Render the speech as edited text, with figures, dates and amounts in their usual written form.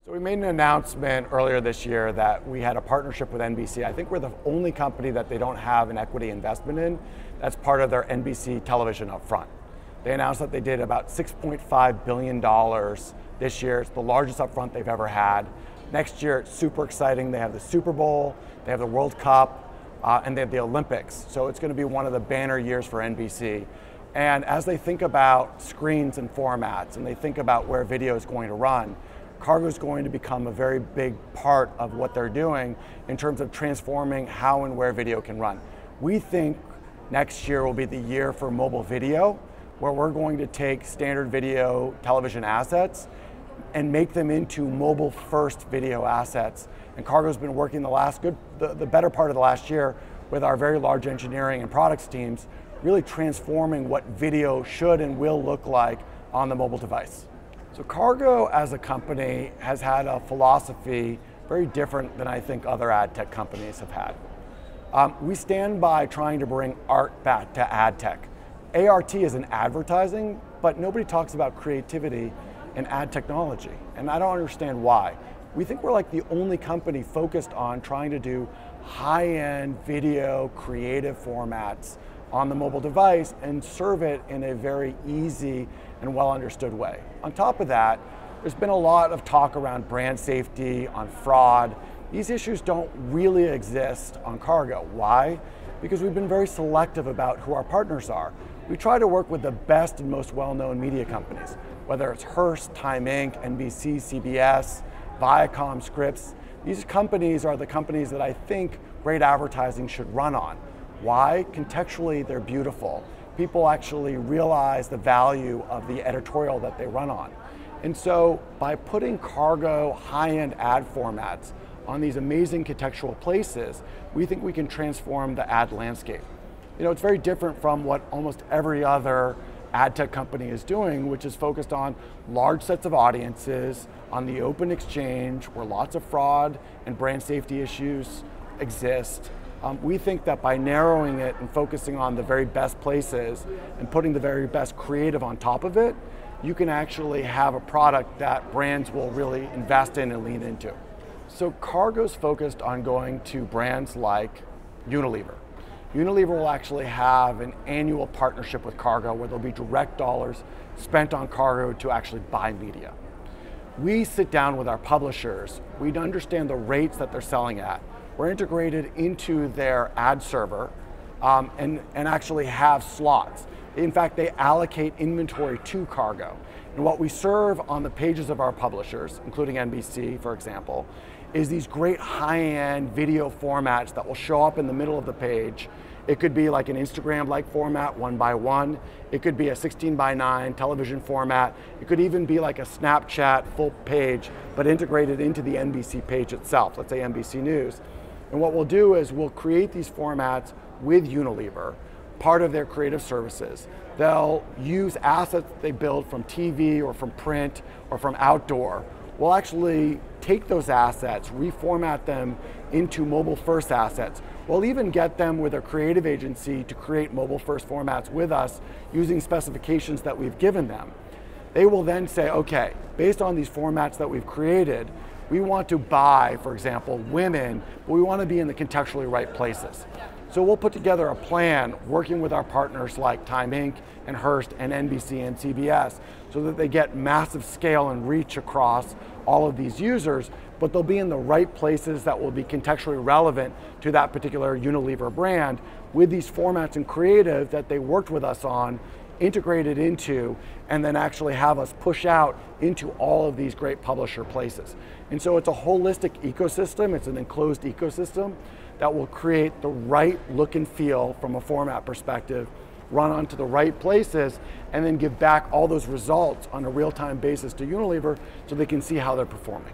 So we made an announcement earlier this year that we had a partnership with NBC. I think we're the only company that they don't have an equity investment in. That's part of their NBC television upfront. They announced that they did about $6.5 billion this year. It's the largest upfront they've ever had. Next year, it's super exciting. They have the Superbowl, they have the World Cup, and they have the Olympics. So it's going to be one of the banner years for NBC. And as they think about screens and formats, and they think about where video is going to run, Kargo is going to become a very big part of what they're doing in terms of transforming how and where video can run. We think next year will be the year for mobile video, where we're going to take standard video television assets and make them into mobile first video assets. And Kargo's been working the better part of the last year with our very large engineering and products teams, really transforming what video should and will look like on the mobile device. So Kargo as a company has had a philosophy very different than I think other ad tech companies have had. We stand by trying to bring art back to ad tech. ART is in advertising, but nobody talks about creativity in ad technology, and I don't understand why. We think we're like the only company focused on trying to do high-end video creative formats on the mobile device and serve it in a very easy and well understood way. On top of that, there's been a lot of talk around brand safety, on fraud. These issues don't really exist on Kargo. Why? Because we've been very selective about who our partners are. We try to work with the best and most well-known media companies, whether it's Hearst, Time Inc., NBC, CBS, Viacom, Scripps. These companies are the companies that I think great advertising should run on. Why? Contextually, they're beautiful. People actually realize the value of the editorial that they run on. And so by putting Kargo high-end ad formats on these amazing contextual places, we think we can transform the ad landscape. You know, it's very different from what almost every other ad tech company is doing, which is focused on large sets of audiences, on the open exchange, where lots of fraud and brand safety issues exist. We think that by narrowing it and focusing on the very best places and putting the very best creative on top of it, you can actually have a product that brands will really invest in and lean into. So Kargo's focused on going to brands like Unilever. Unilever will actually have an annual partnership with Kargo where there'll be direct dollars spent on Kargo to actually buy media. We sit down with our publishers, we understand the rates that they're selling at. We're integrated into their ad server and actually have slots. In fact, they allocate inventory to Kargo. And what we serve on the pages of our publishers, including NBC, for example, is these great high-end video formats that will show up in the middle of the page. It could be like an Instagram-like format, 1:1. It could be a 16:9 television format. It could even be like a Snapchat full page, but integrated into the NBC page itself, let's say NBC News. And what we'll do is we'll create these formats with Unilever, part of their creative services. They'll use assets that they build from TV or from print or from outdoor. We'll actually take those assets, reformat them into mobile first assets. We'll even get them with a creative agency to create mobile first formats with us using specifications that we've given them. They will then say, okay, based on these formats that we've created, we want to buy, for example, women, but we want to be in the contextually right places. So we'll put together a plan working with our partners like Time Inc. and Hearst and NBC and CBS so that they get massive scale and reach across all of these users, but they'll be in the right places that will be contextually relevant to that particular Unilever brand with these formats and creative that they worked with us on, integrated into, and then actually have us push out into all of these great publisher places. And so it's a holistic ecosystem, it's an enclosed ecosystem that will create the right look and feel from a format perspective, run onto the right places, and then give back all those results on a real-time basis to Unilever so they can see how they're performing.